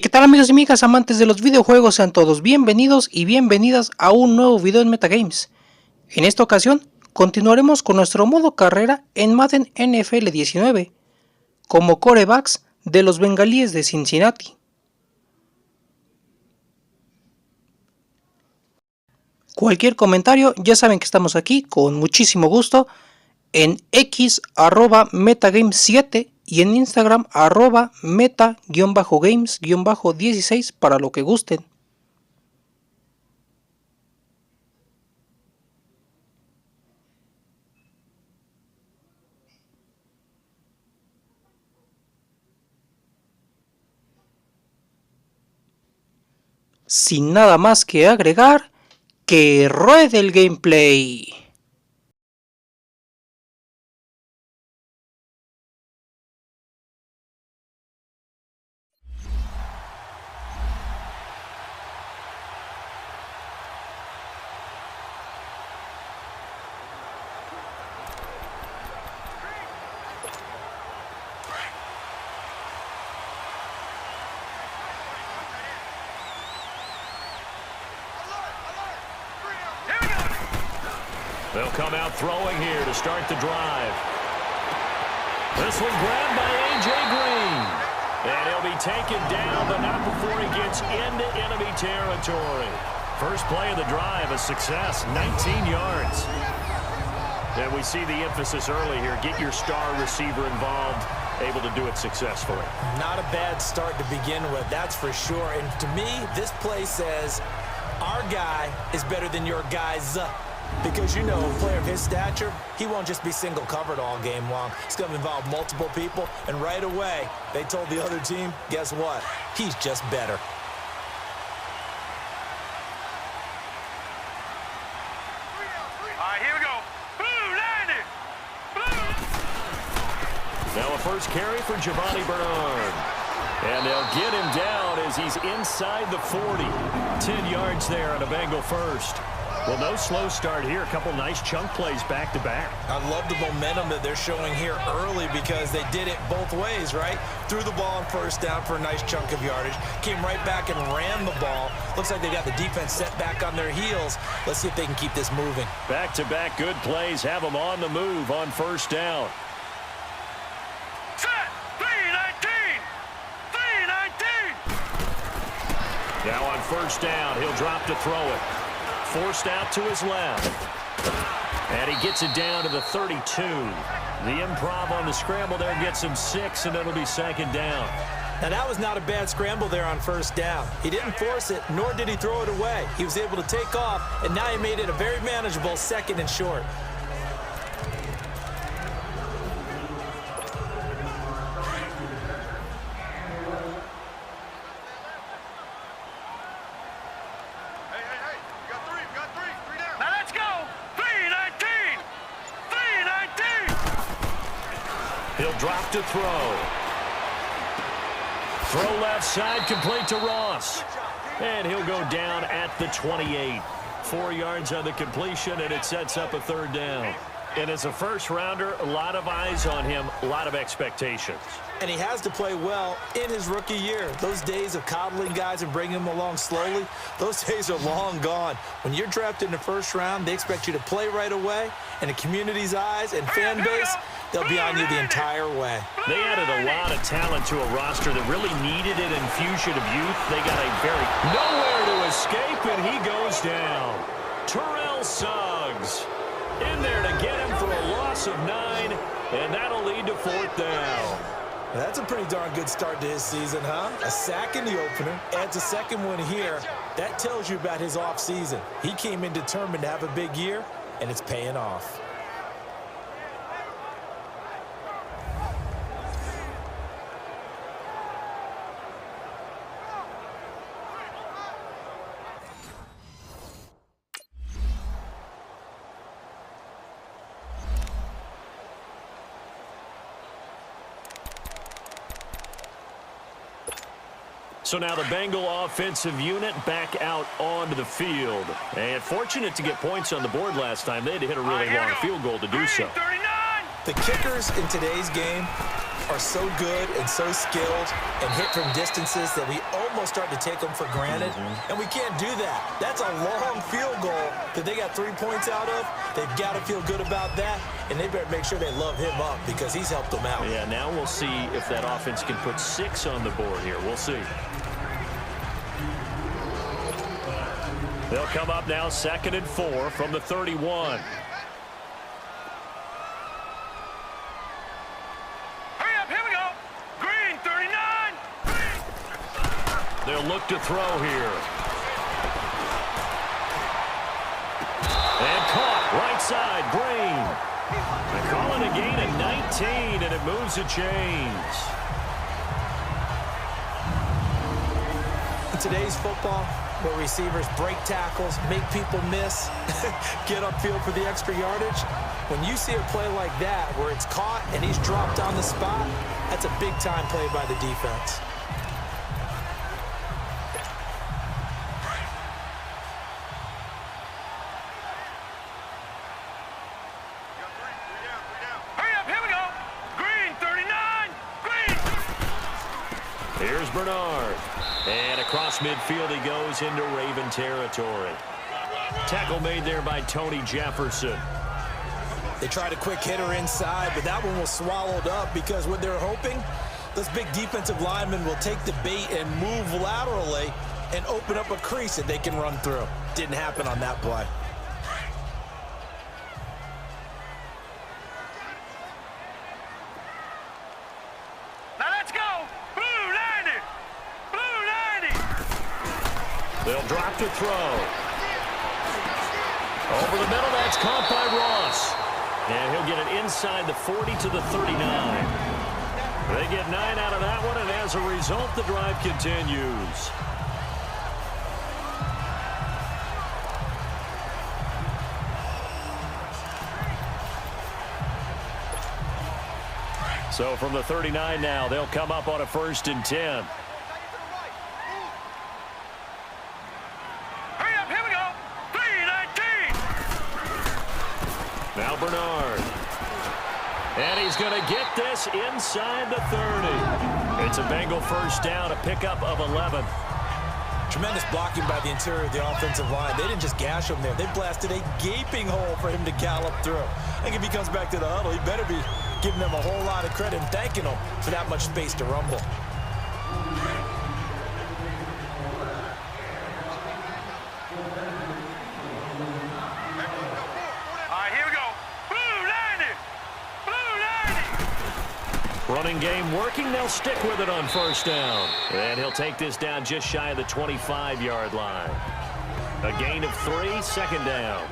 ¿Qué tal amigos y amigas amantes de los videojuegos? Sean todos bienvenidos y bienvenidas a un nuevo video en Metagames. En esta ocasión continuaremos con nuestro modo carrera en Madden NFL 19 como quarterbacks de los bengalíes de Cincinnati. Cualquier comentario, ya saben que estamos aquí con muchísimo gusto en X @metagames7 y en Instagram @meta-games-16 para lo que gusten. Sin nada más que agregar, ¡que ruede el gameplay! They'll come out throwing here to start the drive. This one grabbed by A.J. Green. And he'll be taken down, but not before he gets into enemy territory. First play of the drive, a success, 19 yards. And we see the emphasis early here. Get your star receiver involved, able to do it successfully. Not a bad start to begin with, that's for sure. And to me, this play says, our guy is better than your guy's. Because, you know, a player of his stature, he won't just be single covered all game long. It's going to involve multiple people, and right away, they told the other team, guess what? He's just better. All right, here we go. Blue, 90. Blue. Now a first carry for Giovanni Bernard. And they'll get him down as he's inside the 40. 10 yards there on a Bengal first. Well, no slow start here. A couple nice chunk plays back-to-back. I love the momentum that they're showing here early because they did it both ways, right? Threw the ball on first down for a nice chunk of yardage. Came right back and ran the ball. Looks like they got the defense set back on their heels. Let's see if they can keep this moving. Back-to-back good plays have them on the move on first down. Set. 3-19. 3-19. Now on first down, he'll drop to throw it. Forced out to his left. And he gets it down to the 32. The improv on the scramble there gets him 6, and it'll be second down. Now, that was not a bad scramble there on first down. He didn't force it, nor did he throw it away. He was able to take off, and now he made it a very manageable second and short. He'll drop to throw. Throw left side, complete to Ross. And he'll go down at the 28. 4 yards on the completion, and it sets up a third down. And as a first-rounder, a lot of eyes on him, a lot of expectations. And he has to play well in his rookie year. Those days of coddling guys and bringing them along slowly, those days are long gone. When you're drafted in the first round, they expect you to play right away. And the community's eyes and fan base, they'll be on you the entire way. They added a lot of talent to a roster that really needed an infusion of youth. They got a very nowhere to escape, and he goes down. Terrell Suggs in there to get him for a loss of 9, and that'll lead to fourth down. That's a pretty darn good start to his season, huh? A sack in the opener, adds a second one here. That tells you about his offseason. He came in determined to have a big year, and it's paying off. So now the Bengal offensive unit back out onto the field. And fortunate to get points on the board last time. They had to hit a really long field goal to do so. The kickers in today's game are so good and so skilled and hit from distances that we almost start to take them for granted. And we can't do that. That's a long field goal that they got 3 points out of. They've got to feel good about that, and they better make sure they love him up because he's helped them out. Yeah, now we'll see if that offense can put 6 on the board here. We'll see. They'll come up now 2nd and 4 from the 31. They'll look to throw here. And caught right side, Green. They call it a gain of 19, and it moves the chains. In today's football, where receivers break tackles, make people miss, get upfield for the extra yardage, when you see a play like that where it's caught and he's dropped on the spot, that's a big-time play by the defense. Here's Bernard. And across midfield he goes into Raven territory. Tackle made there by Tony Jefferson. They tried a quick hitter inside, but that one was swallowed up because what they're hoping, those big defensive linemen will take the bait and move laterally and open up a crease that they can run through. Didn't happen on that play. They'll drop to throw. Over the middle, that's caught by Ross. And he'll get it inside the 40 to the 39. They get 9 out of that one, and as a result, the drive continues. So from the 39 now, they'll come up on a 1st and 10. Now Bernard. And he's going to get this inside the 30. It's a Bengal 1st down, a pickup of 11. Tremendous blocking by the interior of the offensive line. They didn't just gash him there. They blasted a gaping hole for him to gallop through. I think if he comes back to the huddle, he better be giving them a whole lot of credit and thanking them for that much space to rumble. Running game working. They'll stick with it on 1st down. And he'll take this down just shy of the 25-yard line. A gain of 3, 2nd down.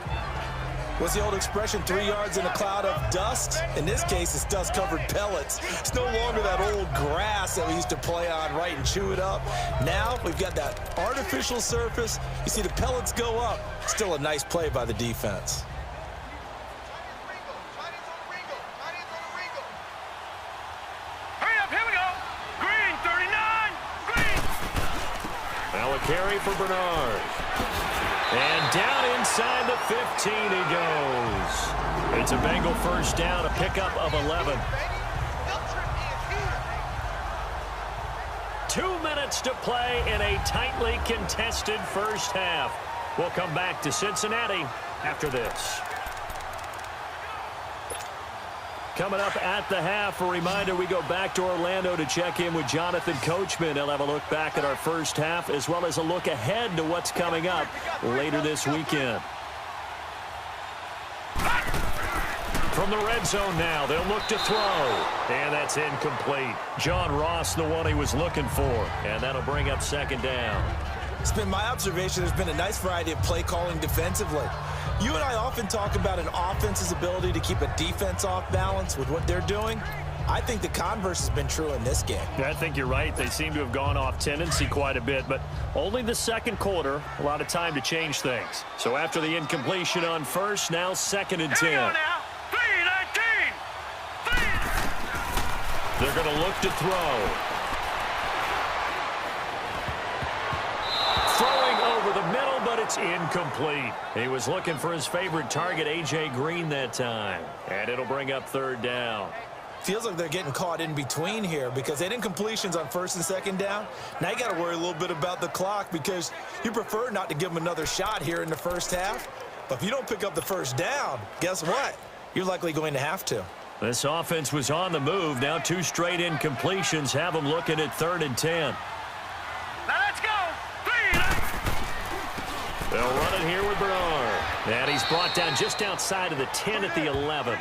What's the old expression, 3 yards in a cloud of dust? In this case, it's dust-covered pellets. It's no longer that old grass that we used to play on, right, and chew it up. Now we've got that artificial surface. You see the pellets go up. Still a nice play by the defense. Now a carry for Bernard. And down inside the 15 he goes. It's a Bengal 1st down, a pickup of 11. 2 minutes to play in a tightly contested 1st half. We'll come back to Cincinnati after this. Coming up at the half, a reminder, we go back to Orlando to check in with Jonathan Coachman. He'll have a look back at our 1st half as well as a look ahead to what's coming up later this weekend. From the red zone now, they'll look to throw. And that's incomplete. John Ross, the one he was looking for. And that'll bring up 2nd down. It's been my observation there's been a nice variety of play calling defensively. You and I often talk about an offense's ability to keep a defense off balance with what they're doing. I think the converse has been true in this game. I think you're right. They seem to have gone off tendency quite a bit, but only the 2nd quarter, a lot of time to change things. So after the incompletion on 1st, now 2nd and 10. They're going to look to throw. It's incomplete. He was looking for his favorite target, A.J. Green, that time. And it'll bring up third down. Feels like they're getting caught in between here because they did incompletions on first and second down. Now you got to worry a little bit about the clock because you prefer not to give them another shot here in the first half. But if you don't pick up the first down, guess what? You're likely going to have to. This offense was on the move. Now 2 straight incompletions have them looking at 3rd and 10. Now let's go. They'll run it here with Bernard. And he's brought down just outside of the 10 at the 11.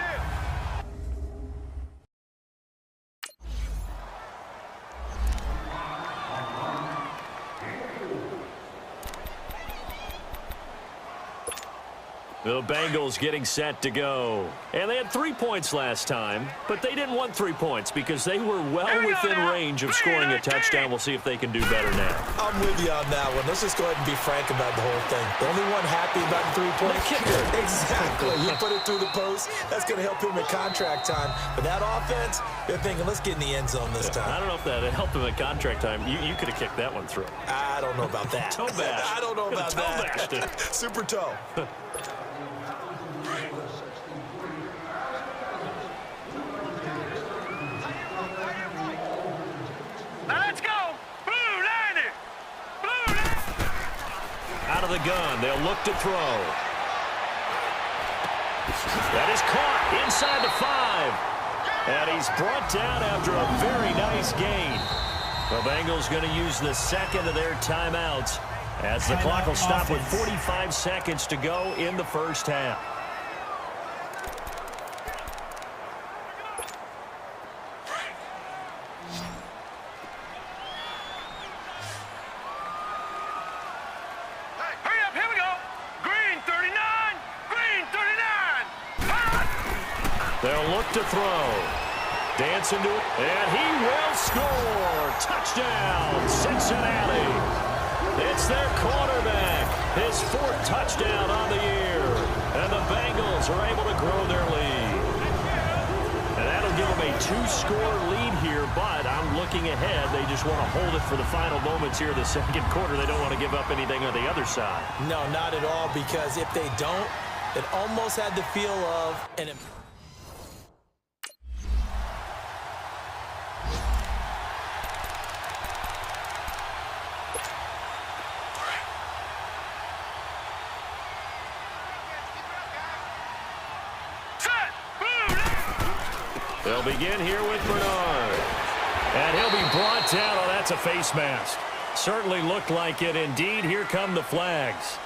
The Bengals getting set to go. And they had 3 points last time, but they didn't want 3 points because they were well within range of scoring a touchdown. We'll see if they can do better now. I'm with you on that one. Let's just go ahead and be frank about the whole thing. The only one happy about the 3-point kicker. Exactly. You put it through the post. That's going to help him at contract time. But that offense, they're thinking, let's get in the end zone this time. I don't know if that helped him at contract time. You could have kicked that one through. I don't know about that. Toe bash. I don't know about that. Super toe. Now let's go. Blue 90. Blue 90. Out of the gun, they'll look to throw. That is caught inside the 5. And he's brought down after a very nice gain. The Bengals going to use the second of their timeouts as the clock will stop with 45 seconds to go in the first half. Hurry up. Here we go. Green 39. Green 39. They'll look to throw. Dance into it, and he will score. Touchdown, Cincinnati. It's their quarterback, his 4th touchdown on the year. And the Bengals are able to grow their lead. And that'll give them a 2-score lead here, but I'm looking ahead. They just want to hold it for the final moments here of the second quarter. They don't want to give up anything on the other side. No, not at all, because if they don't, it almost had the feel of an... They'll begin here with Bernard. And he'll be brought down. Oh, that's a face mask. Certainly looked like it. Indeed, here come the flags.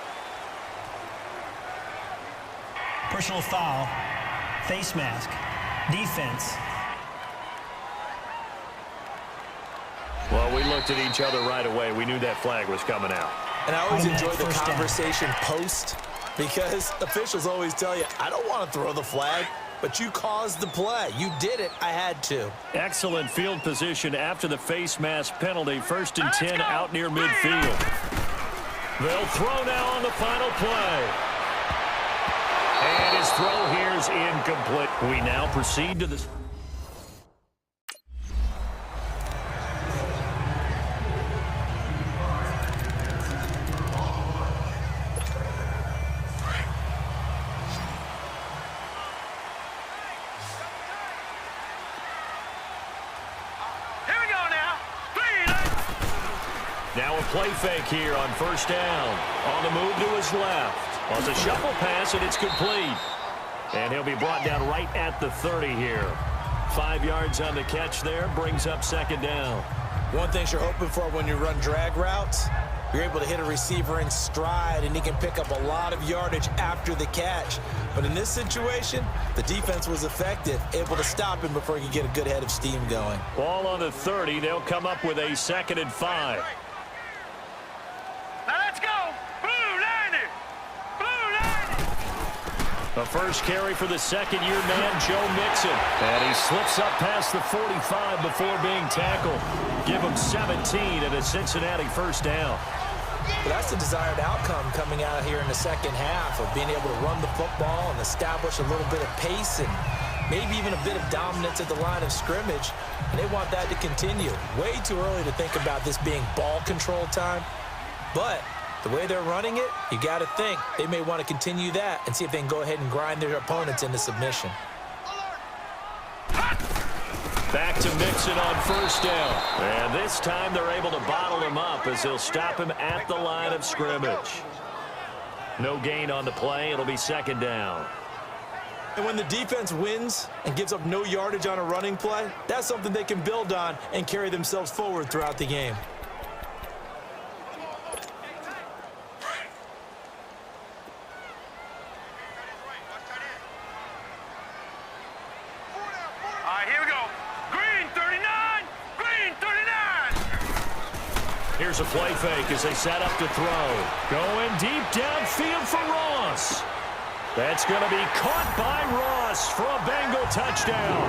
Personal foul, face mask, defense. Well, we looked at each other right away. We knew that flag was coming out. And I always enjoy the conversation post because officials always tell you, I don't want to throw the flag, but you caused the play. You did it. I had to. Excellent field position after the face mask penalty. 1st and 10 out near midfield. They'll throw now on the final play. And his throw here is incomplete. We now proceed to the... Now a play fake here on 1st down. On the move to his left. Well, it's a shuffle pass, and it's complete. And he'll be brought down right at the 30 here. 5 yards on the catch there. Brings up 2nd down. One thing you're hoping for when you run drag routes, you're able to hit a receiver in stride, and he can pick up a lot of yardage after the catch. But in this situation, the defense was effective, able to stop him before he could get a good head of steam going. Ball on the 30. They'll come up with a 2nd and 5. Now let's go. Blue 90. Blue 90. The first carry for the second-year man, Joe Mixon. And he slips up past the 45 before being tackled. Give him 17 and a Cincinnati 1st down. But that's the desired outcome coming out here in the second half of being able to run the football and establish a little bit of pace and maybe even a bit of dominance at the line of scrimmage. And they want that to continue. Way too early to think about this being ball control time. But The way they're running it, you got to think they may want to continue that and see if they can go ahead and grind their opponents into submission. Back to Mixon on first down. And this time they're able to bottle him up as he'll stop him at the line of scrimmage. No gain on the play. It'll be second down. And when the defense wins and gives up no yardage on a running play, that's something they can build on and carry themselves forward throughout the game. All right, here we go. Green 39, green 39. Here's a play fake as they set up to throw. Going deep downfield for Ross. That's going to be caught by Ross for a Bengal touchdown.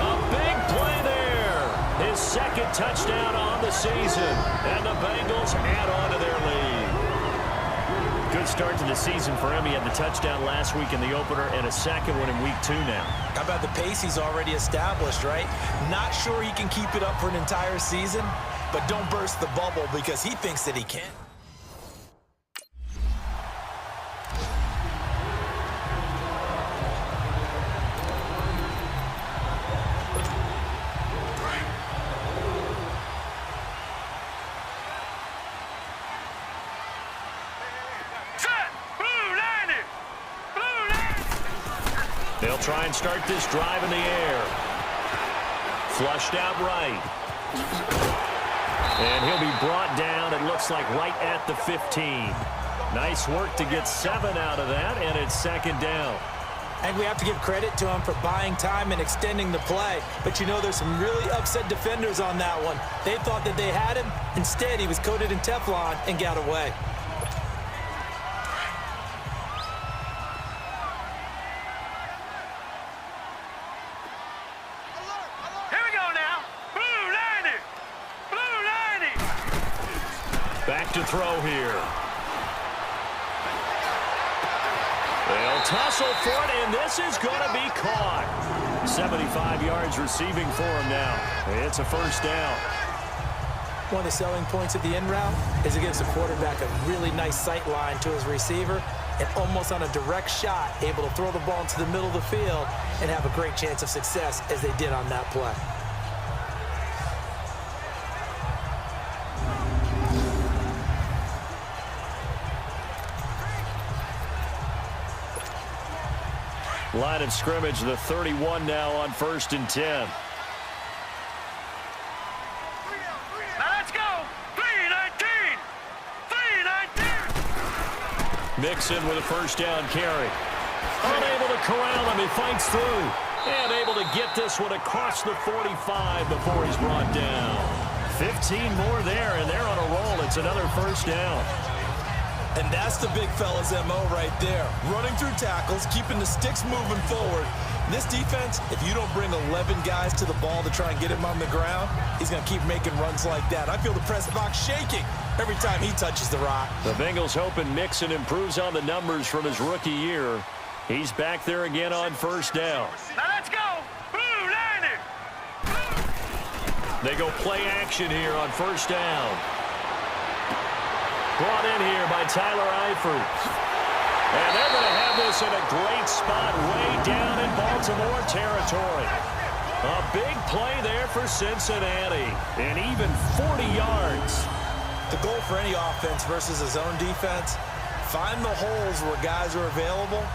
A big play there. His second touchdown on the season. And the Bengals add on to their lead. Good start to the season for him. He had the touchdown last week in the opener and a second one in week 2 now. How about the pace he's already established, right? Not sure he can keep it up for an entire season, but don't burst the bubble because he thinks that he can. They'll try and start this drive in the air. Flushed out right. And he'll be brought down, it looks like, right at the 15. Nice work to get 7 out of that, and it's second down. And we have to give credit to him for buying time and extending the play. But, you know, there's some really upset defenders on that one. They thought that they had him. Instead, he was coated in Teflon and got away. Back to throw here. They'll tussle for it, and this is going to be caught. 75 yards receiving for him now. It's a first down. One of the selling points of the in route is it gives the quarterback a really nice sight line to his receiver and almost on a direct shot able to throw the ball into the middle of the field and have a great chance of success as they did on that play. Line of scrimmage, the 31 now on 1st and 10. Now let's go. 3-19. 3-19. Mixon with a first down carry. Unable to corral him. He fights through. And able to get this one across the 45 before he's brought down. 15 more there, and they're on a roll. It's another first down. And that's the big fella's MO right there. Running through tackles, keeping the sticks moving forward. This defense, if you don't bring 11 guys to the ball to try and get him on the ground, he's going to keep making runs like that. I feel the press box shaking every time he touches the rock. The Bengals hoping Mixon improves on the numbers from his rookie year. He's back there again on first down. Now let's go. Blue 90. They go play action here on first down. Brought in here by Tyler Eifert. And they're going to have this in a great spot way down in Baltimore territory. A big play there for Cincinnati. And even 40 yards. The goal for any offense versus a zone defense, find the holes where guys are available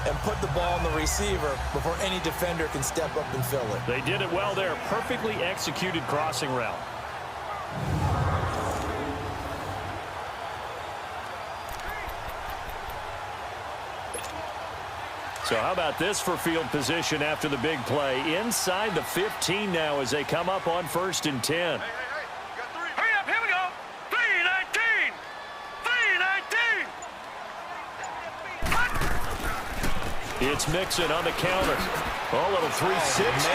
and put the ball on the receiver before any defender can step up and fill it. They did it well there. Perfectly executed crossing route. So how about this for field position after the big play? Inside the 15 now as they come up on 1st and 10. Hurry up, here we go. 3-19. 3-19. It's Mixon on the counter. A little 360.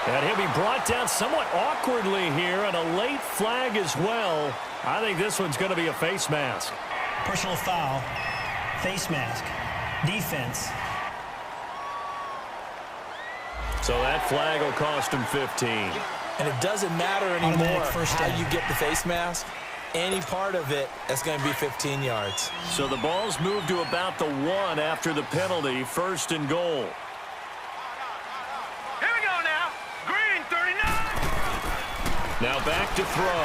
And he'll be brought down somewhat awkwardly here, and a late flag as well. I think this one's going to be a face mask. Personal foul, face mask, defense. So that flag will cost him 15. And it doesn't matter anymore first how down. you get the face mask. any part of it, that's going to be 15 yards. So the ball's moved to about the 1 after the penalty, 1st and goal. Here we go now. Green, 39. Now back to throw.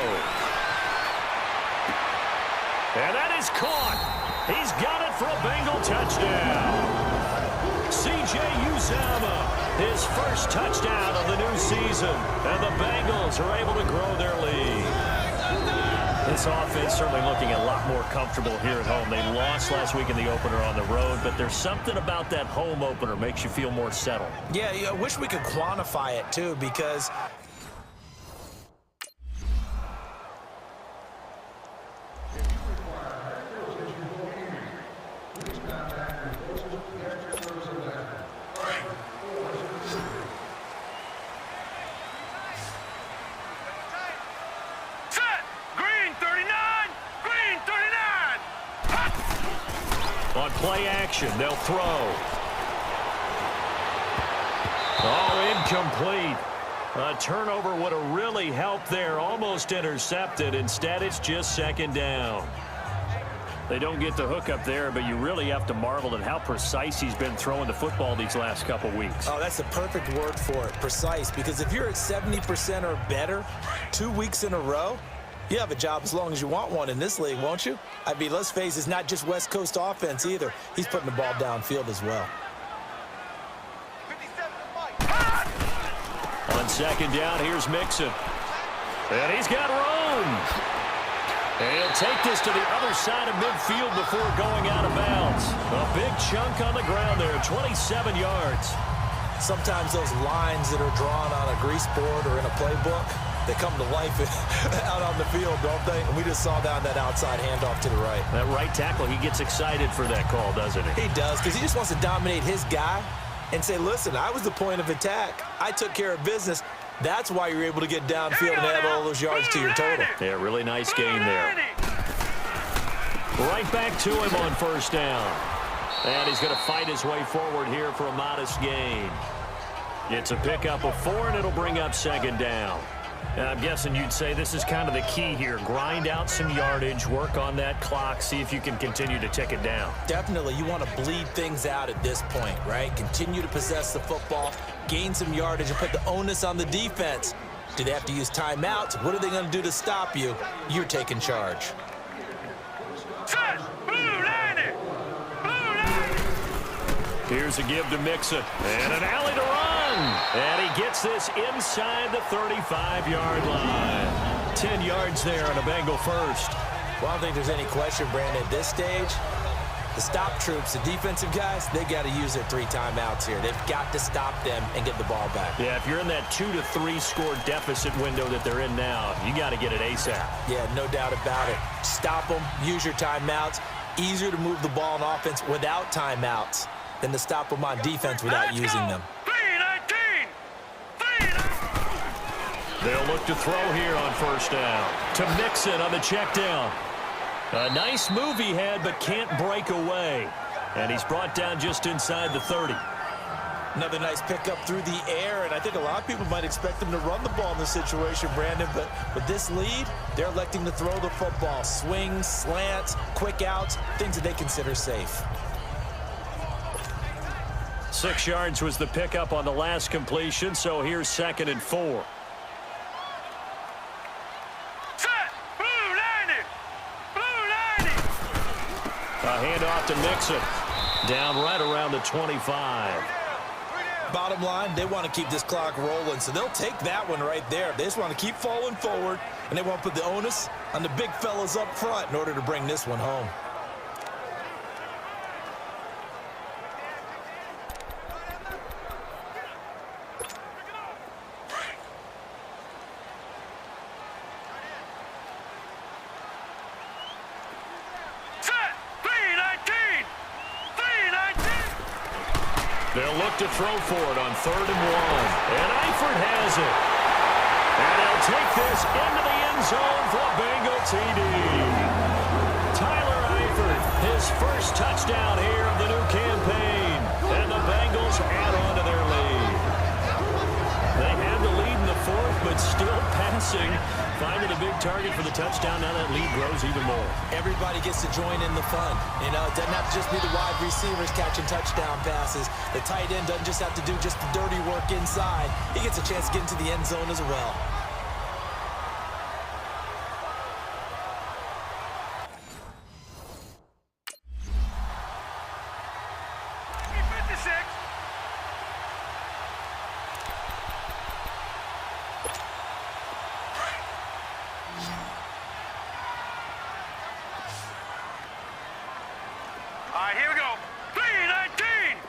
And that is caught. He's got it for a Bengal touchdown. C.J. Uzomah, his first touchdown of the new season. And the Bengals are able to grow their lead. This offense certainly looking a lot more comfortable here at home. They lost last week in the opener on the road, but there's something about that home opener makes you feel more settled. Yeah, I wish we could quantify it, too, because on play action, they'll throw. Oh, incomplete. A turnover would have really helped there. Almost intercepted. Instead, it's just 2nd down. They don't get the hook up there, but you really have to marvel at how precise he's been throwing the football these last couple weeks. Oh, that's the perfect word for it, precise. Because if you're at 70% or better 2 weeks in a row, you have a job as long as you want one in this league, won't you? I mean, let's face it, it's not just West Coast offense either. He's putting the ball downfield as well. On 2nd down, here's Mixon. And he's got room. And he'll take this to the other side of midfield before going out of bounds. A big chunk on the ground there, 27 yards. Sometimes those lines that are drawn on a grease board or in a playbook, they come to life out on the field, don't they? And we just saw that outside handoff to the right. That right tackle, he gets excited for that call, doesn't he? He does, because he just wants to dominate his guy and say, listen, I was the point of attack. I took care of business. That's why you're able to get downfield and add all those yards to your total. Yeah, really nice gain there. Right back to him on 1st down. And he's going to fight his way forward here for a modest gain. It's a pickup of 4, and it'll bring up 2nd down. I'm guessing you'd say this is kind of the key here. Grind out some yardage, work on that clock, see if you can continue to tick it down. Definitely. You want to bleed things out at this point, right? Continue to possess the football, gain some yardage, and put the onus on the defense. Do they have to use timeouts? What are they going to do to stop you? You're taking charge. Here's a give to Mixon. And an alley to run. And he gets this inside the 35-yard line. 10 yards there on a Bengal first. Well, I don't think there's any question, Brandon, at this stage. The stop troops, the defensive guys, they got to use their 3 timeouts here. They've got to stop them and get the ball back. Yeah, if you're in that 2 to 3 score deficit window that they're in now, you got to get it ASAP. Yeah, no doubt about it. Stop them, use your timeouts. Easier to move the ball on offense without timeouts than to stop them on defense without using them. They'll look to throw here on 1st down. To Mixon on the check down. A nice move he had, but can't break away. And he's brought down just inside the 30. Another nice pickup through the air, and I think a lot of people might expect him to run the ball in this situation, Brandon, but with this lead, they're electing to throw the football. Swings, slants, quick outs, things that they consider safe. 6 yards was the pickup on the last completion, so here's 2nd and 4. A handoff to Mixon. Down right around the 25. Bottom line, they want to keep this clock rolling, so they'll take that one right there. They just want to keep falling forward, and they want to put the onus on the big fellas up front in order to bring this one home. They'll look to throw for it on 3rd and 1. And Eifert has it. And he'll take this into the end zone for a Bengal TD. Tyler Eifert, his first touchdown here of the new campaign. And the Bengals add on to their lead. They had the lead in the 4th, but still pass bouncing, finding a big target for the touchdown. Now that lead grows even more. Everybody gets to join in the fun. You know, it doesn't have to just be the wide receivers catching touchdown passes. The tight end doesn't just have to do just the dirty work inside. He gets a chance to get into the end zone as well. All right, here we go. 319!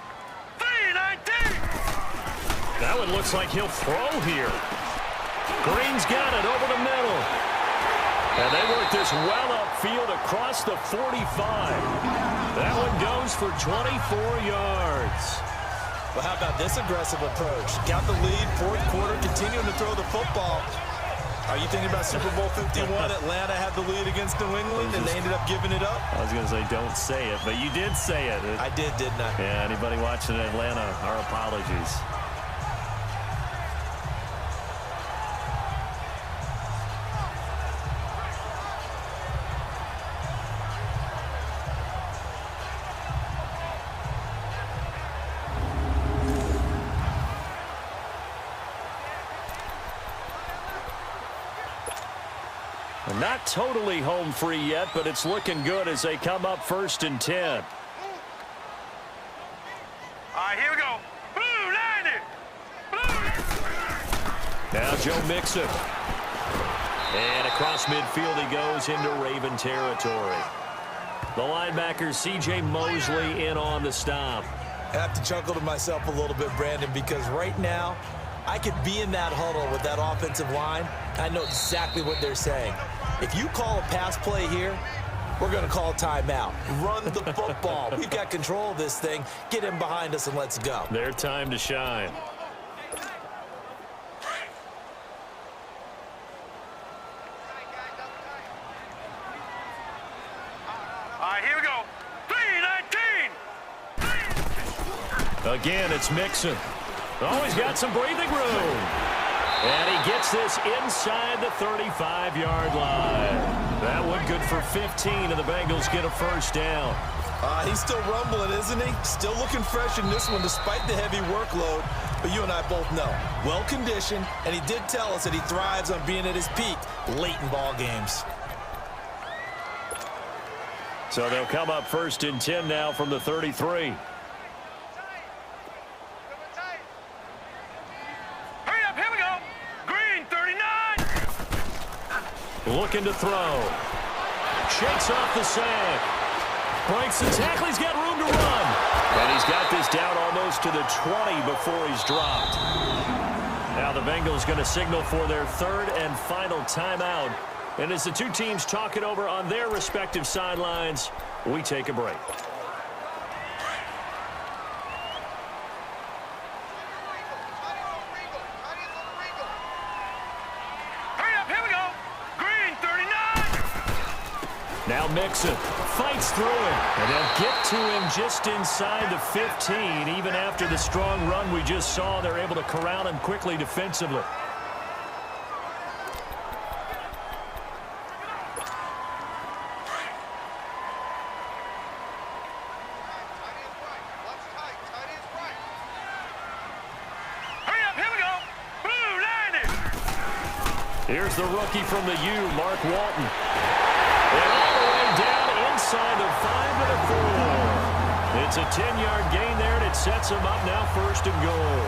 319! That one looks like he'll throw here. Green's got it over the middle. And they work this well upfield across the 45. That one goes for 24 yards. Well, how about this aggressive approach? Got the lead, fourth quarter, continuing to throw the football. Are you thinking about Super Bowl 51? Atlanta had the lead against New England, and they ended up giving it up? I was going to say, don't say it, but you did say it. I did, didn't I? Yeah, anybody watching Atlanta, our apologies. Not totally home free yet, but it's looking good as they come up 1st and 10. All right, here we go. Blue line it. Blue. Now Joe Mixon. And across midfield he goes into Raven territory. The linebacker C.J. Mosley in on the stop. I have to chuckle to myself a little bit, Brandon, because right now I could be in that huddle with that offensive line. I know exactly what they're saying. If you call a pass play here, we're going to call a timeout. Run the football. We've got control of this thing. Get him behind us and let's go. Their time to shine. All right, here we go. 319. Again, it's Mixon. Oh, he's got some breathing room. And he gets this inside the 35-yard line. That one good for 15, and the Bengals get a first down. He's still rumbling, isn't he? Still looking fresh in this one despite the heavy workload. But you and I both know, well-conditioned, and he did tell us that he thrives on being at his peak late in ball games. So they'll come up 1st and 10 now from the 33. Looking to throw. Shakes off the sack. Breaks the tackle. He's got room to run. And he's got this down almost to the 20 before he's dropped. Now the Bengals going to signal for their 3rd and final timeout. And as the two teams talk it over on their respective sidelines, we take a break. Now Mixon fights through him, and they'll get to him just inside the 15. Even after the strong run we just saw, they're able to corral him quickly defensively. Here's the rookie from the U, Mark Walton. And all the way down inside the 5 to the 4. It's a 10-yard gain there, and it sets him up now 1st and goal.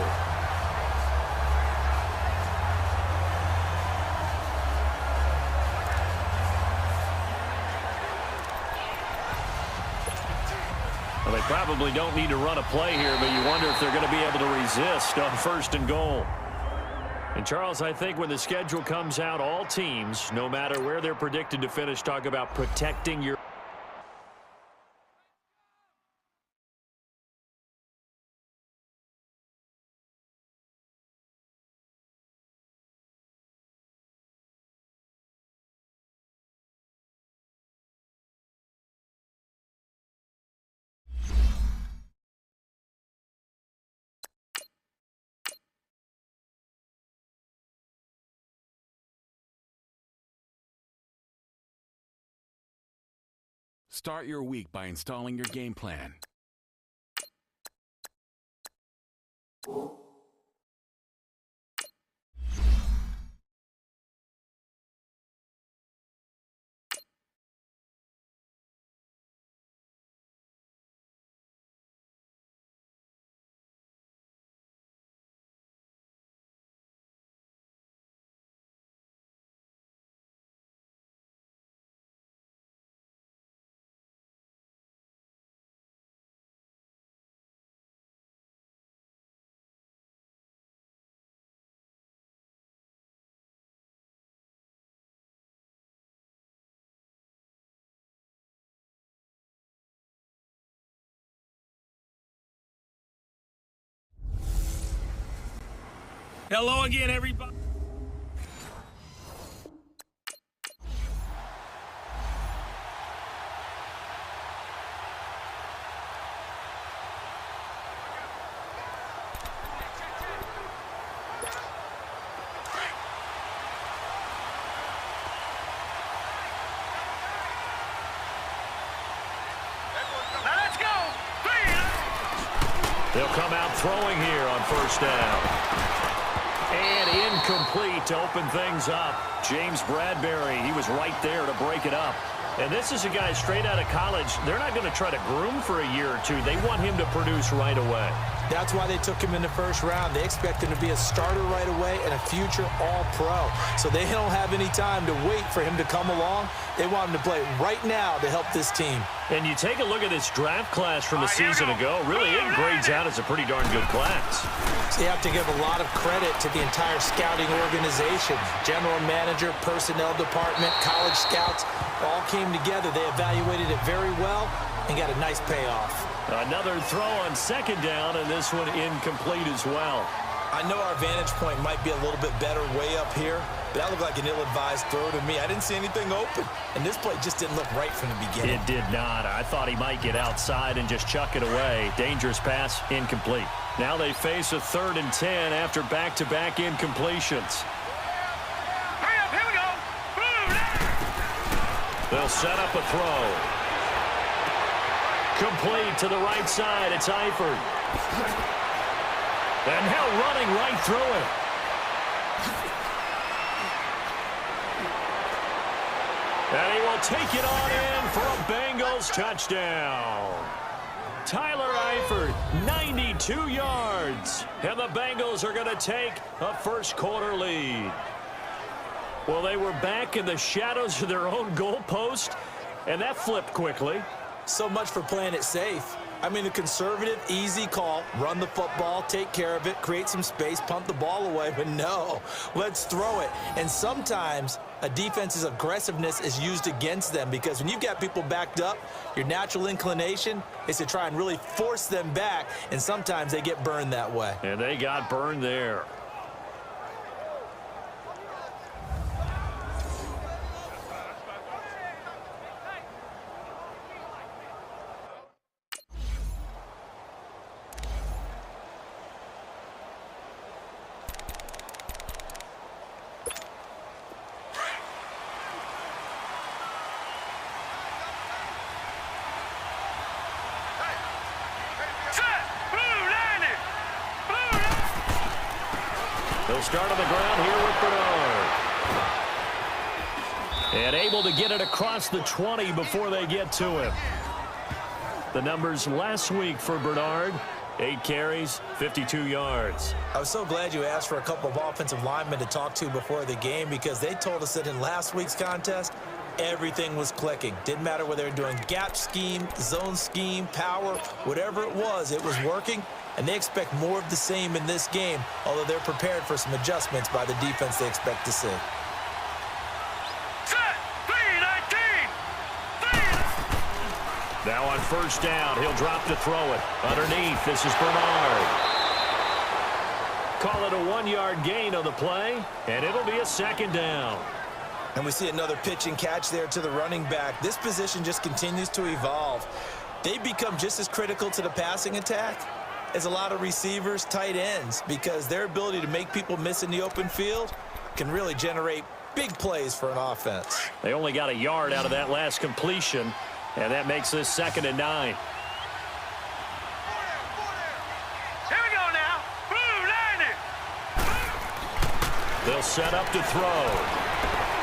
Well, they probably don't need to run a play here, but you wonder if they're going to be able to resist on 1st and goal. And, Charles, I think when the schedule comes out, all teams, no matter where they're predicted to finish, talk about protecting your Start your week by installing your game plan. Hello again, everybody. Let's go. They'll come out throwing here on first down. And incomplete to open things up. James Bradbury, he was right there to break it up. And this is a guy straight out of college. They're not going to try to groom for a year or two. They want him to produce right away. That's why they took him in the first round. They expect him to be a starter right away and a future All-Pro. So they don't have any time to wait for him to come along. They want him to play right now to help this team. And you take a look at this draft class from a season ago. Really, it grades out as a pretty darn good class. So you have to give a lot of credit to the entire scouting organization. General manager, personnel department, college scouts all came together. They evaluated it very well and got a nice payoff. Another throw on second down, and this one incomplete as well. I know our vantage point might be a little bit better way up here, but that looked like an ill-advised throw to me. I didn't see anything open, and this play just didn't look right from the beginning. It did not. I thought he might get outside and just chuck it away. Dangerous pass, incomplete. Now they face a 3rd and 10 after back-to-back incompletions. Hurry up, here we go. They'll set up a throw. Complete to the right side. It's Eifert. And now running right through it. And he will take it on in for a Bengals touchdown. Tyler Eifert, 92 yards. And the Bengals are going to take a first-quarter lead. Well, they were back in the shadows of their own goalpost, and that flipped quickly. So much for playing it safe. I mean, a conservative, easy call, run the football, take care of it, create some space, punt the ball away, but no, let's throw it. And sometimes a defense's aggressiveness is used against them because when you've got people backed up, your natural inclination is to try and really force them back, and sometimes they get burned that way. And they got burned there. They'll start on the ground here with Bernard. And able to get it across the 20 before they get to him. The numbers last week for Bernard, 8 carries, 52 yards. I was so glad you asked for a couple of offensive linemen to talk to before the game because they told us that in last week's contest, everything was clicking. Didn't matter whether they were doing gap scheme, zone scheme, power, whatever it was working. And they expect more of the same in this game, although they're prepared for some adjustments by the defense they expect to see. Set, 3-19. Now on first down, he'll drop to throw it. Underneath, this is Bernard. Call it a 1-yard gain on the play, and it'll be a second down. And we see another pitch and catch there to the running back. This position just continues to evolve. They become just as critical to the passing attack as a lot of receivers, tight ends, because their ability to make people miss in the open field can really generate big plays for an offense. They only got a yard out of that last completion. And that makes this 2nd and 9. Here we go now. Blue line it. They'll set up to throw.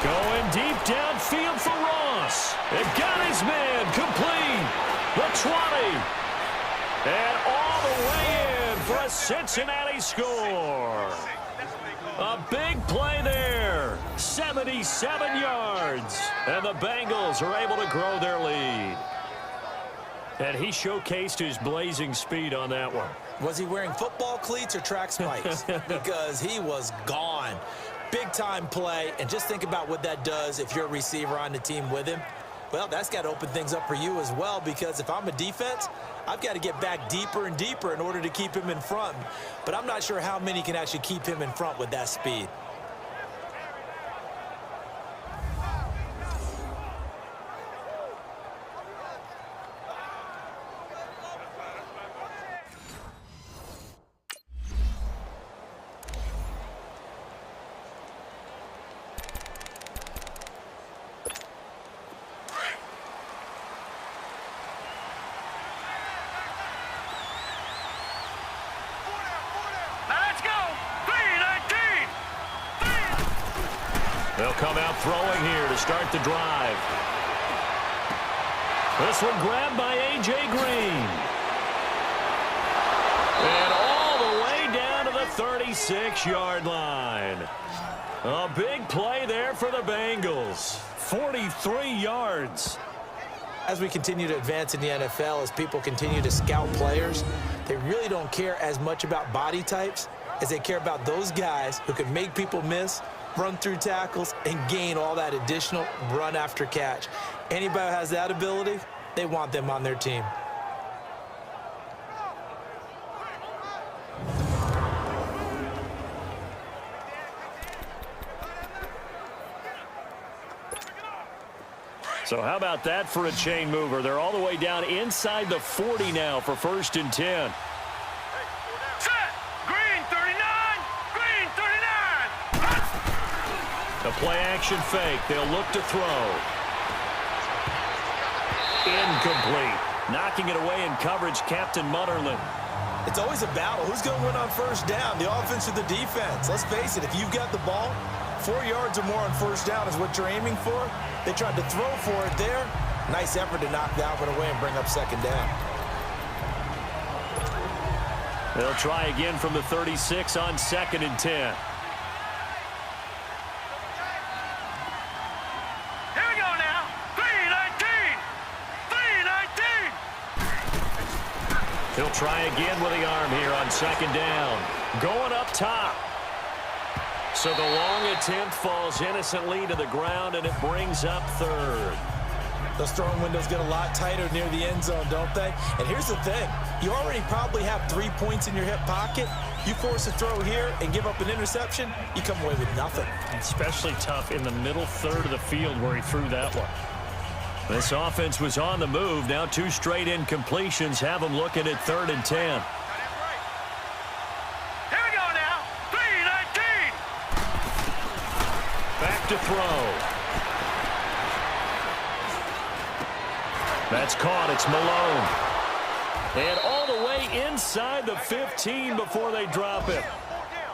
Going deep downfield for Ross. It got his man complete. The 20. And all the way in for a Cincinnati score. A big play there. 77 yards. And the Bengals are able to grow their lead. And he showcased his blazing speed on that one. Was he wearing football cleats or track spikes? Because he was gone. Big-time play, and just think about what that does if you're a receiver on the team with him. Well, that's got to open things up for you as well, because if I'm a defense, I've got to get back deeper and deeper in order to keep him in front. But I'm not sure how many can actually keep him in front with that speed. They'll come out throwing here to start the drive. This one grabbed by A.J. Green. And all the way down to the 36-yard line. A big play there for the Bengals. 43 yards. As we continue to advance in the NFL, as people continue to scout players, they really don't care as much about body types as they care about those guys who can make people miss, run through tackles, and gain all that additional run after catch. Anybody who has that ability, they want them on their team. So how about that for a chain mover? They're all the way down inside the 40 now for 1st and 10. A play-action fake. They'll look to throw. Incomplete. Knocking it away in coverage, Captain Mutterland. It's always a battle. Who's going to win on 1st down, the offense or the defense? Let's face it, if you've got the ball, 4 yards or more on 1st down is what you're aiming for. They tried to throw for it there. Nice effort to knock that one away and bring up 2nd down. They'll try again from the 36 on 2nd and 10. He'll try again with the arm here on 2nd down. Going up top. So the long attempt falls innocently to the ground, and it brings up 3rd. Those throwing windows get a lot tighter near the end zone, don't they? And here's the thing. You already probably have 3 points in your hip pocket. You force a throw here and give up an interception, you come away with nothing. Especially tough in the middle 3rd of the field where he threw that one. This offense was on the move. Now 2 straight incompletions have them looking at 3rd and 10. Here we go now. 3-19. Back to throw. That's caught. It's Malone. And all the way inside the 15 before they drop it.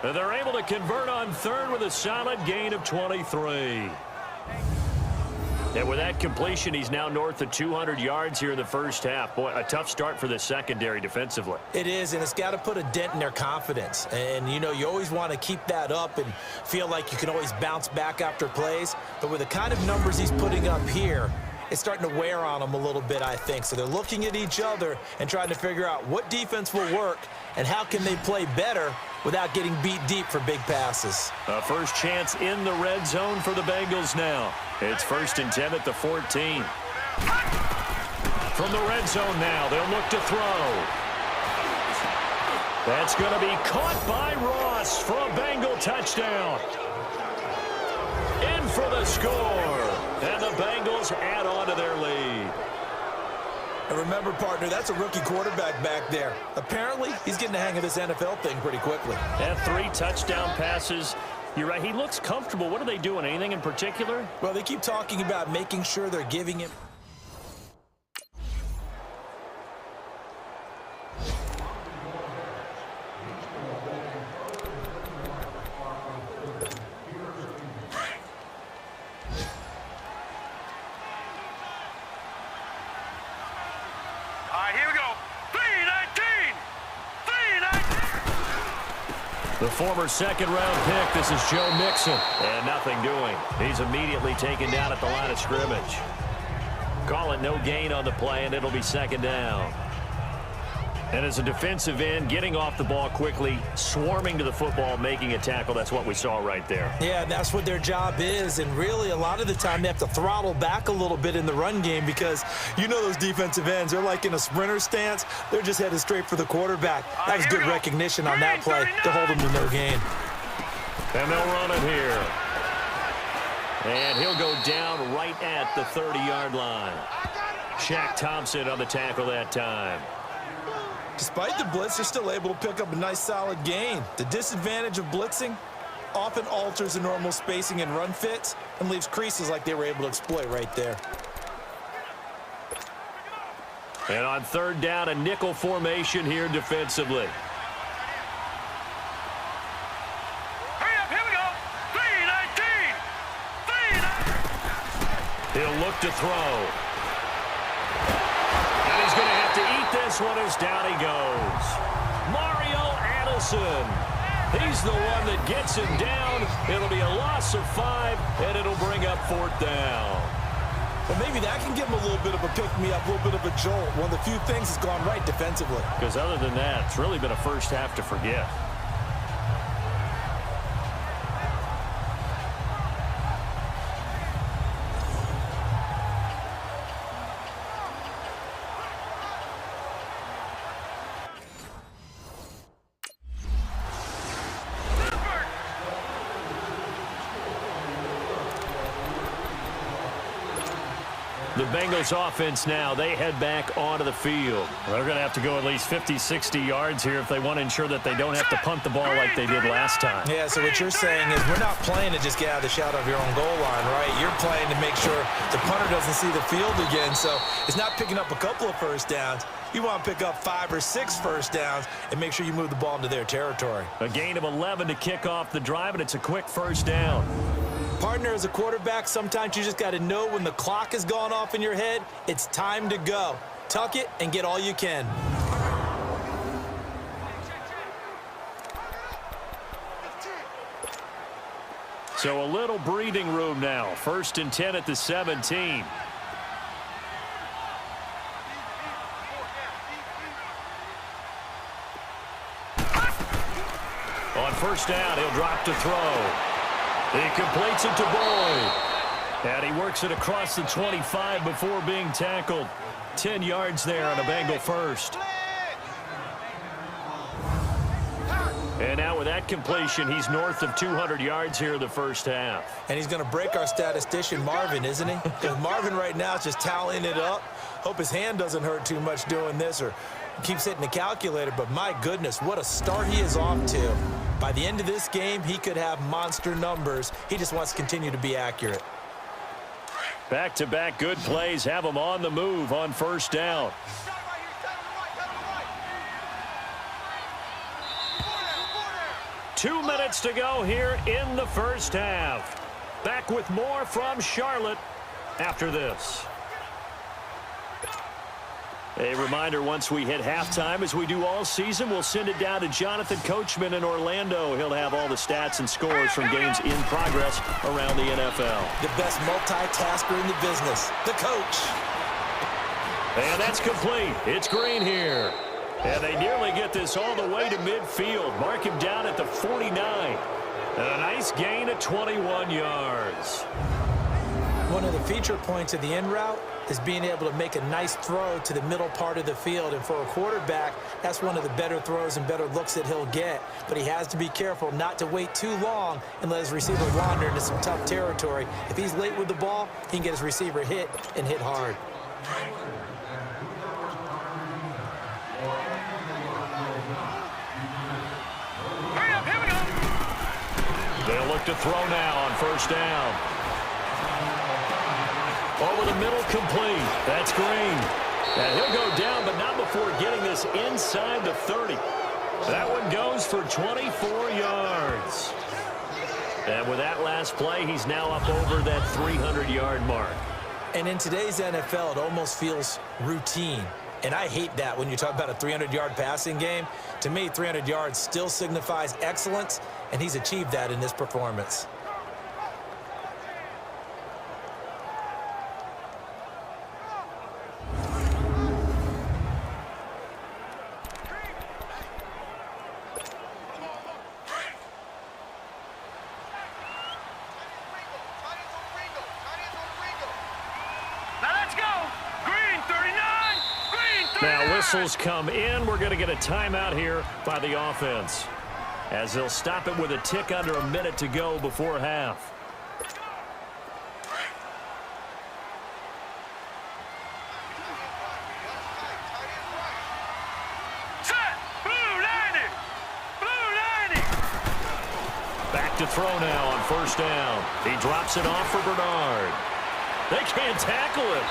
And they're able to convert on 3rd with a solid gain of 23. And with that completion, he's now north of 200 yards here in the 1st half. Boy, a tough start for the secondary defensively. It is, and it's got to put a dent in their confidence. And, you know, you always want to keep that up and feel like you can always bounce back after plays. But with the kind of numbers he's putting up here, it's starting to wear on them a little bit, I think. So they're looking at each other and trying to figure out what defense will work and how can they play better without getting beat deep for big passes. A first chance in the red zone for the Bengals now. It's 1st and 10 at the 14. From the red zone now, they'll look to throw. That's going to be caught by Ross for a Bengal touchdown. In for the score. And the Bengals add on to their lead. And remember, partner, that's a rookie quarterback back there. Apparently, he's getting the hang of this NFL thing pretty quickly. And 3 touchdown passes. You're right, he looks comfortable. What are they doing? Anything in particular? Well, they keep talking about making sure they're giving him. right, here we go. 319. 319. The former second-round pick, this is Joe Mixon. And nothing doing. He's immediately taken down at the line of scrimmage. Call it no gain on the play, and it'll be second down. And as a defensive end, getting off the ball quickly, swarming to the football, making a tackle, that's what we saw right there. Yeah, that's what their job is. And really, a lot of the time, they have to throttle back a little bit in the run game because you know those defensive ends, they're like in a sprinter stance. They're just headed straight for the quarterback. That was good recognition on that play to hold them to no gain. And they'll run it here. And he'll go down right at the 30-yard line. Shaq Thompson on the tackle that time. Despite the blitz, they're still able to pick up a nice, solid gain. The disadvantage of blitzing often alters the normal spacing and run fits and leaves creases like they were able to exploit right there. And on third down, a nickel formation here defensively. Hurry up, here we go. 319. 319. He'll look to throw. And he's going to have to eat this one as down he goes. Mario Addison. He's the one that gets him down. It'll be a loss of 5, and it'll bring up fourth down. But maybe that can give him a little bit of a pick-me-up, a little bit of a jolt. One of the few things that's gone right defensively. Because other than that, it's really been a first half to forget. The Bengals offense now, they head back onto the field. They're going to have to go at least 50, 60 yards here if they want to ensure that they don't have to punt the ball like they did last time. Yeah, so what you're saying is we're not playing to just get out of the shadow of your own goal line, right? You're playing to make sure the punter doesn't see the field again. So it's not picking up a couple of first downs. You want to pick up 5 or 6 first downs and make sure you move the ball into their territory. A gain of 11 to kick off the drive, and it's a quick first down. Partner, as a quarterback, sometimes you just got to know when the clock has gone off in your head, it's time to go. Tuck it and get all you can. So a little breathing room now. 1st and 10 at the 17. On first down, he'll drop to throw. He completes it to Boyd. And he works it across the 25 before being tackled. 10 yards there on a Bengal first. And now with that completion, he's north of 200 yards here in the first half. And he's going to break our statistician, Marvin, isn't he? Because Marvin right now is just tallying it up. Hope his hand doesn't hurt too much doing this or keeps hitting the calculator. But my goodness, what a start he is off to. By the end of this game, he could have monster numbers. He just wants to continue to be accurate. Back-to-back good plays have him on the move on first down. Two minutes to go here in the first half. Back with more from Charlotte after this. A reminder, once we hit halftime, as we do all season, we'll send it down to Jonathan Coachman in Orlando. He'll have all the stats and scores from games in progress around the NFL. The best multitasker in the business, the coach. And that's complete. It's Green here. And they nearly get this all the way to midfield. Mark him down at the 49. And a nice gain of 21 yards. One of the feature points of the in route is being able to make a nice throw to the middle part of the field. And for a quarterback, that's one of the better throws and better looks that he'll get. But he has to be careful not to wait too long and let his receiver wander into some tough territory. If he's late with the ball, he can get his receiver hit and hit hard. Hurry up, here we go. They'll look to throw now on first down. Over the middle, complete. That's Green. And he'll go down, but not before getting this inside the 30. That one goes for 24 yards. And with that last play, he's now up over that 300-yard mark. And in today's NFL, it almost feels routine. And I hate that when you talk about a 300-yard passing game. To me, 300 yards still signifies excellence, and he's achieved that in this performance. Now whistles come in. We're going to get a timeout here by the offense, as they'll stop it with a tick under a minute to go before half. Back to throw now on first down. He drops it off for Bernard. They can't tackle him.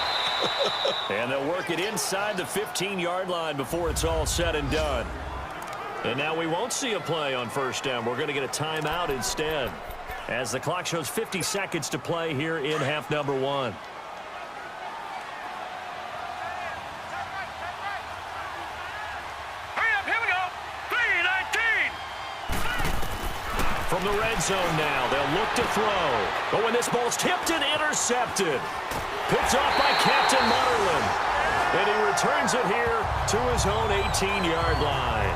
And they'll work it inside the 15-yard line before it's all said and done. And now we won't see a play on first down. We're going to get a timeout instead, as the clock shows 50 seconds to play here in half number one. Hurry up, here we go. 3-19. From the red zone now, they'll look to throw. But when this ball's tipped and intercepted, picked off by Captain Mutterland. And he returns it here to his own 18-yard line.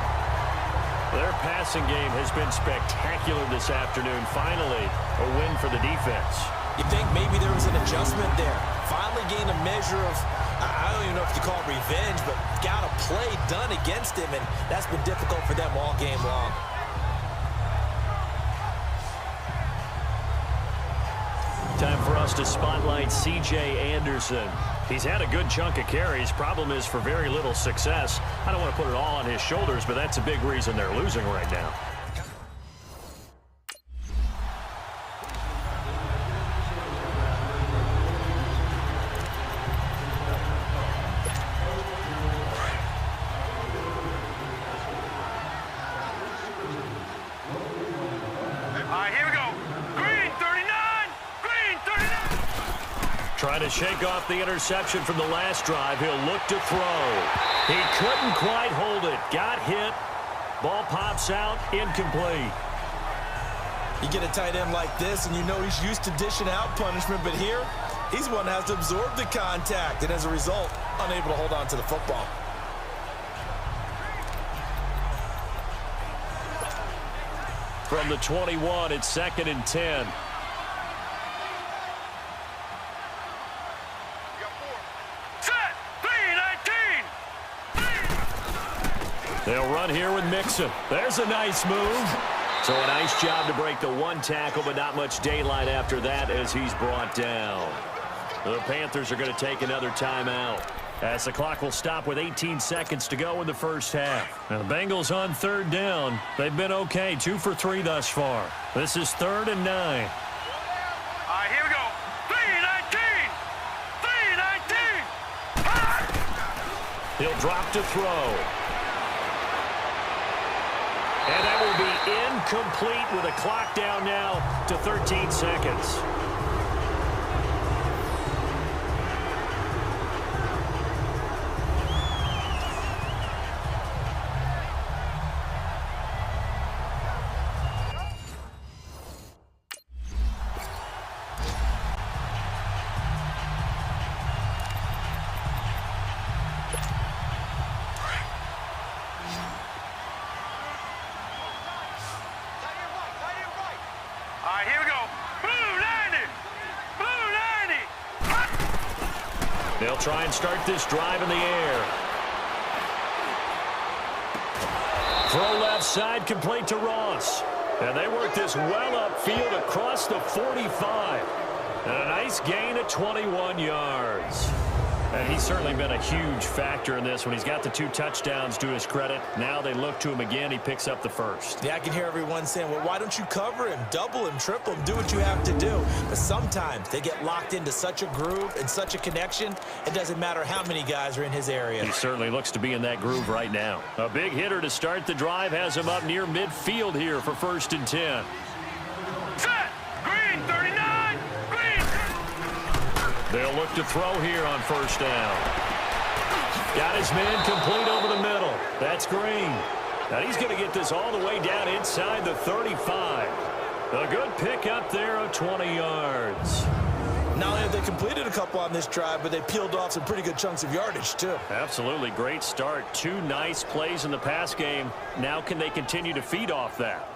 Their passing game has been spectacular this afternoon. Finally, a win for the defense. You think maybe there was an adjustment there. Finally gained a measure of, I don't even know if you call it revenge, but got a play done against him, and that's been difficult for them all game long. Time for us to spotlight C.J. Anderson. He's had a good chunk of carries. Problem is for very little success. I don't want to put it all on his shoulders, but that's a big reason they're losing right now. Trying to shake off the interception from the last drive. He'll look to throw. He couldn't quite hold it. Got hit. Ball pops out. Incomplete. You get a tight end like this, and you know he's used to dishing out punishment, but here, he's one that has to absorb the contact, and as a result, unable to hold on to the football. From the 21, it's 2nd and 10. They'll run here with Mixon. There's a nice move. So a nice job to break the one tackle, but not much daylight after that as he's brought down. The Panthers are going to take another timeout, as the clock will stop with 18 seconds to go in the first half. Now the Bengals on 3rd down. They've been okay, 2 for 3 thus far. This is 3rd and 9. All right, here we go. 3-19. 3-19. He'll drop to throw. And that will be incomplete with a clock down now to 13 seconds. They'll try and start this drive in the air. Throw left side, complete to Ross. And they work this well upfield across the 45. And a nice gain of 21 yards. And he's certainly been a huge factor in this when he's got the 2 touchdowns to his credit. Now they look to him again. He picks up the first. Yeah, I can hear everyone saying, well, why don't you cover him, double him, triple him, do what you have to do. But sometimes they get locked into such a groove and such a connection, it doesn't matter how many guys are in his area. He certainly looks to be in that groove right now. A big hitter to start the drive has him up near midfield here for 1st and 10. Set! Green, 39! Green! They'll look to throw here on 1st down. Got his man complete over the middle. That's Green. Now he's going to get this all the way down inside the 35. A good pick up there of 20 yards. Not only have they completed a couple on this drive, but they peeled off some pretty good chunks of yardage, too. Absolutely great start. 2 nice plays in the pass game. Now can they continue to feed off that?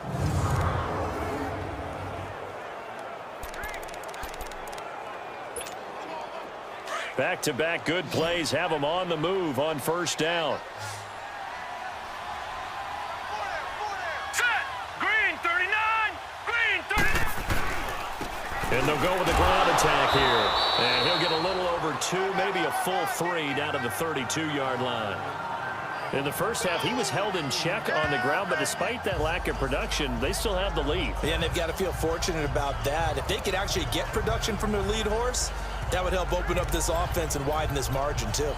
Back-to-back good plays have them on the move on first down. Set. Green 39. Green 39. And they'll go with the ground attack here. And he'll get a little over 2, maybe a full 3 down to the 32-yard line. In the first half, he was held in check on the ground, but despite that lack of production, they still have the lead. Yeah, and they've got to feel fortunate about that. If they could actually get production from their lead horse, that would help open up this offense and widen this margin, too. All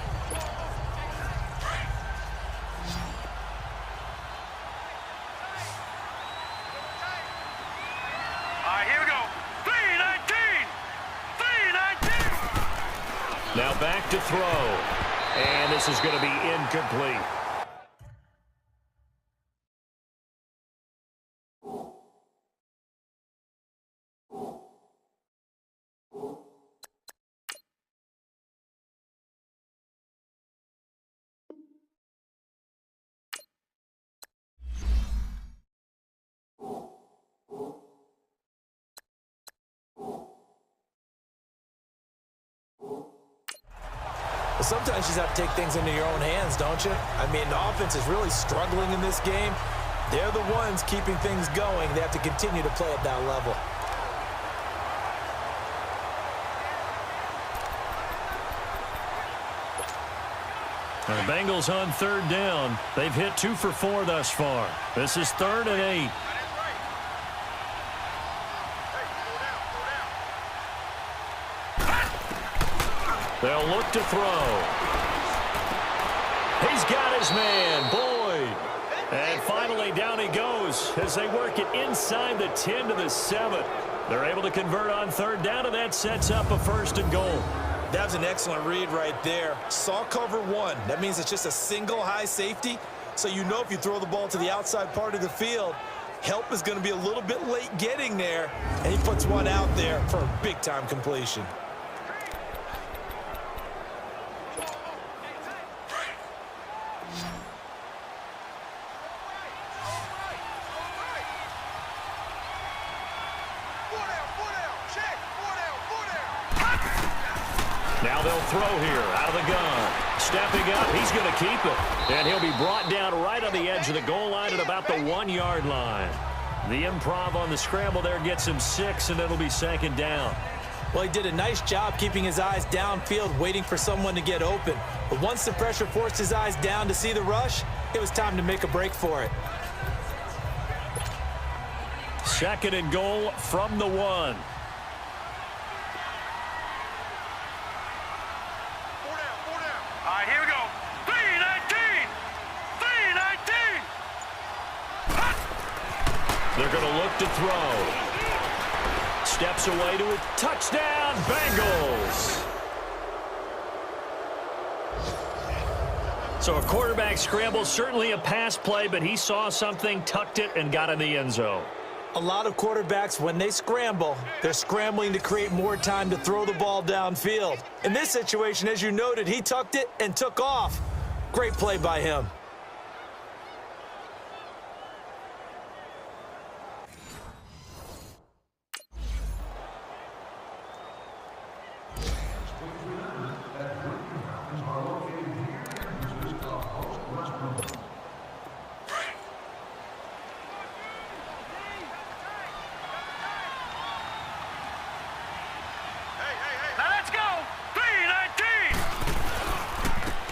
right, here we go. 319. 319. Now back to throw. And this is going to be incomplete. Sometimes you just have to take things into your own hands, don't you? I mean, the offense is really struggling in this game. They're the ones keeping things going. They have to continue to play at that level. The Bengals on third down. They've hit 2 for 4 thus far. This is 3rd and 8. They'll look to throw. He's got his man, Boyd. And finally down he goes as they work it inside the 10 to the 7. They're able to convert on third down, and that sets up a 1st and goal. That was an excellent read right there. Saw cover 1. That means it's just a single high safety. So you know if you throw the ball to the outside part of the field, help is going to be a little bit late getting there. And he puts one out there for a big-time completion. Now they'll throw here out of the gun. Stepping up, he's going to keep it. And he'll be brought down right on the edge of the goal line at about the 1-yard line. The improv on the scramble there gets him 6, and it'll be 2nd down. Well, he did a nice job keeping his eyes downfield, waiting for someone to get open. But once the pressure forced his eyes down to see the rush, it was time to make a break for it. 2nd and goal from the 1. All right, here we go. 319. 319. They're going to look to throw. Steps away to a touchdown, Bengals. So a quarterback scramble, certainly a pass play, but he saw something, tucked it, and got in the end zone. A lot of quarterbacks, when they scramble, they're scrambling to create more time to throw the ball downfield. In this situation, as you noted, he tucked it and took off. Great play by him.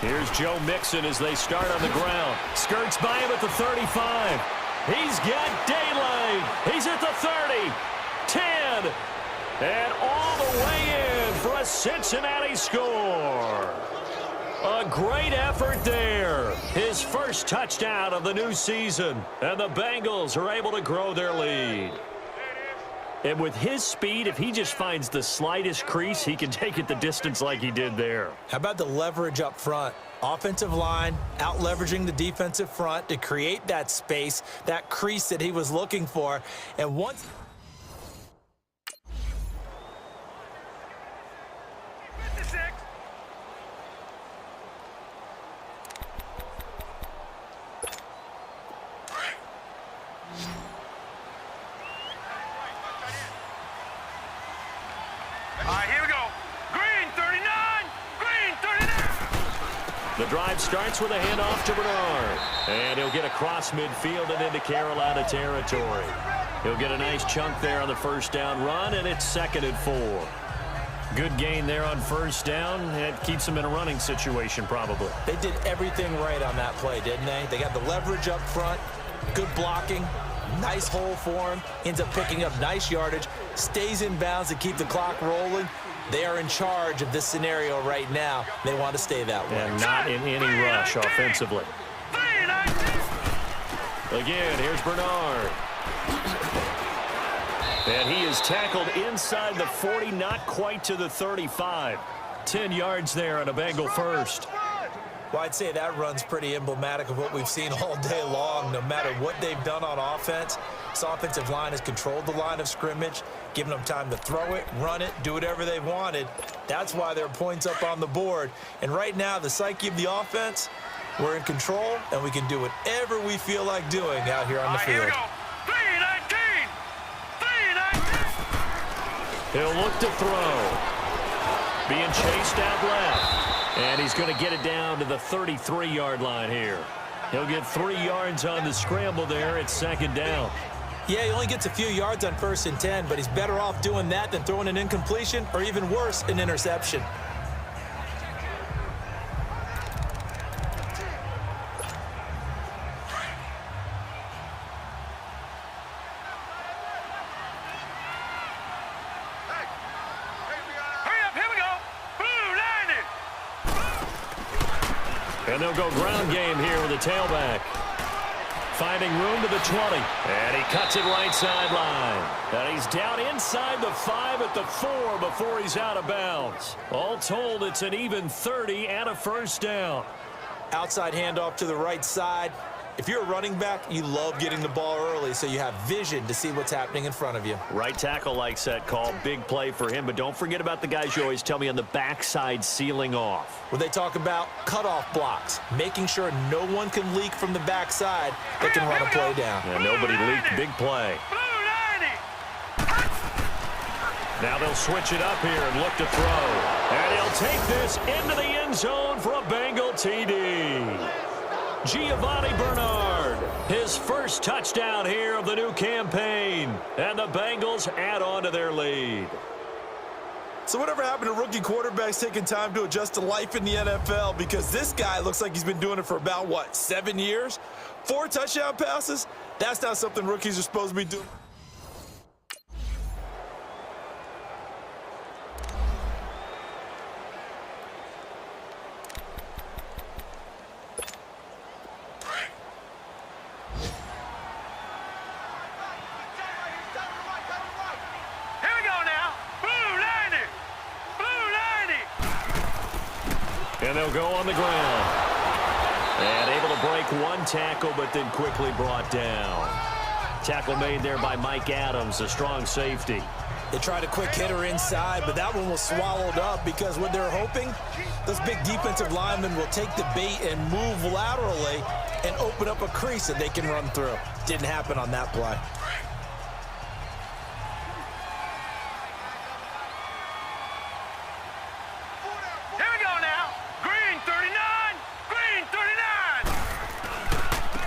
Here's Joe Mixon as they start on the ground. Skirts by him at the 35. He's got daylight. He's at the 30, 10, and all the way in for a Cincinnati score. A great effort there. His first touchdown of the new season, and the Bengals are able to grow their lead. And with his speed, if he just finds the slightest crease, he can take it the distance like he did there. How about the leverage up front? Offensive line out-leveraging the defensive front to create that space, that crease that he was looking for. And once... All right, here we go. Green 39, green 39. The drive starts with a handoff to Bernard. And he'll get across midfield and into Carolina territory. He'll get a nice chunk there on the first down run, and it's 2nd and 4. Good gain there on first down. It keeps them in a running situation probably. They did everything right on that play, didn't they? They got the leverage up front, good blocking, nice hole for him, ends up picking up nice yardage, stays in bounds to keep the clock rolling. They are in charge of this scenario right now. They want to stay that way. And not in any rush offensively. Again, here's Bernard. And he is tackled inside the 40, not quite to the 35. 10 yards there on a Bengal first. Well, I'd say that run's pretty emblematic of what we've seen all day long. No matter what they've done on offense, this offensive line has controlled the line of scrimmage, given them time to throw it, run it, do whatever they've wanted. That's why there are points up on the board. And right now, the psyche of the offense, we're in control, and we can do whatever we feel like doing out here on the field. Here we go. 319, 319. He'll look to throw. Being chased out left. And he's going to get it down to the 33-yard line here. He'll get 3 yards on the scramble there. It's 2nd down. Yeah, he only gets a few yards on 1st and 10, but he's better off doing that than throwing an incompletion or even worse, an interception. And they'll go ground game here with a tailback. Finding room to the 20. And he cuts it right sideline. And he's down inside the 5 at the 4 before he's out of bounds. All told, it's an even 30 and a first down. Outside handoff to the right side. If you're a running back, you love getting the ball early so you have vision to see what's happening in front of you. Right tackle likes that call. Big play for him. But don't forget about the guys you always tell me on the backside sealing off. Where they talk about cutoff blocks, making sure no one can leak from the backside that can run a play down. And nobody leaked. Big play. Now they'll switch it up here and look to throw. And he'll take this into the end zone for a Bengal TD. Giovanni Bernard, his first touchdown here of the new campaign. And the Bengals add on to their lead. So whatever happened to rookie quarterbacks taking time to adjust to life in the NFL? Because this guy looks like he's been doing it for about, what, 7 years? 4 touchdown passes? That's not something rookies are supposed to be doing. And they'll go on the ground. And able to break one tackle, but then quickly brought down. Tackle made there by Mike Adams, a strong safety. They tried a quick hitter inside, but that one was swallowed up because what they're hoping, those big defensive linemen will take the bait and move laterally and open up a crease that they can run through. Didn't happen on that play.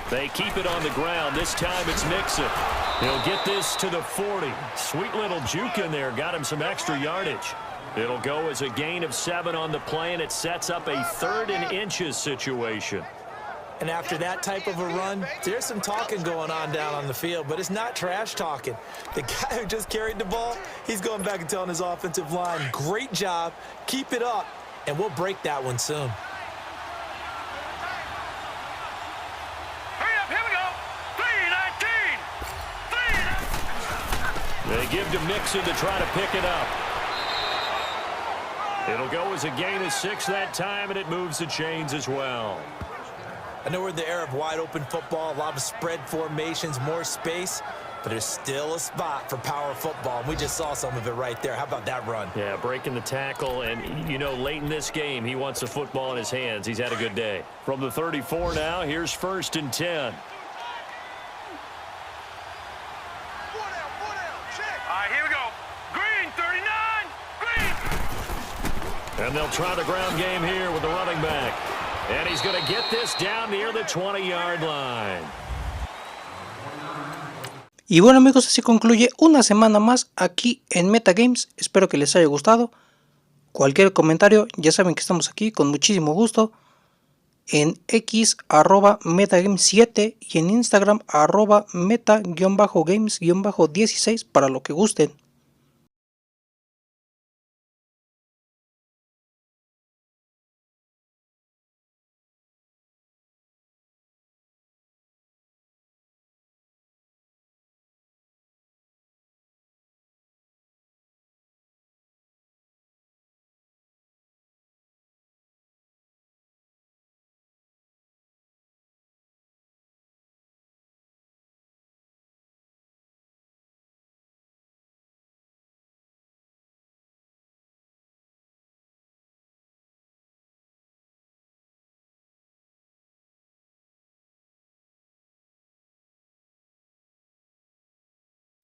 They keep it on the ground. This time it's Mixon. He'll get this to the 40. Sweet little juke in there. Got him some extra yardage. It'll go as a gain of 7 on the play, and it sets up a 3rd and inches situation. And after that type of a run, there's some talking going on down on the field, but it's not trash talking. The guy who just carried the ball, he's going back and telling his offensive line, great job, keep it up, and we'll break that one soon. They give to Mixon to try to pick it up. It'll go as a gain of 6 that time, and it moves the chains as well. I know we're in the era of wide-open football, a lot of spread formations, more space, but there's still a spot for power football, and we just saw some of it right there. How about that run? Yeah, breaking the tackle, and, you know, late in this game, he wants the football in his hands. He's had a good day. From the 34 now, here's 1st and 10. Here we go. Green, 39. Green. And they'll try the ground game here with the running back. And he's going to get this down near the 20-yard line. Y bueno amigos, así concluye una semana más aquí en Metagames. Espero que les haya gustado. Cualquier comentario, ya saben que estamos aquí con muchísimo gusto. En X @metagames7 y en Instagram @meta-games-16 para lo que gusten.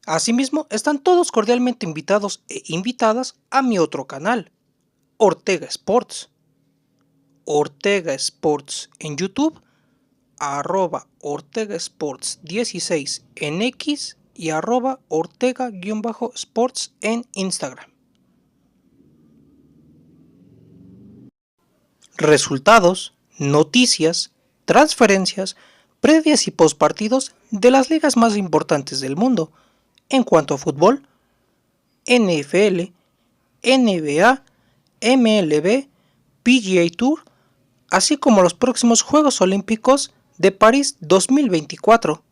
Asimismo, están todos cordialmente invitados e invitadas a mi otro canal, Ortega Sports. Ortega Sports en YouTube, @Ortega Sports 16 en X y @Ortega-Sports en Instagram. Resultados, noticias, transferencias, previas y postpartidos de las ligas más importantes del mundo en cuanto a fútbol, NFL, NBA, MLB, PGA Tour, así como los próximos Juegos Olímpicos de París 2024.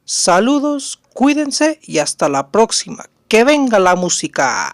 Saludos, cuídense y hasta la próxima. ¡Que venga la música!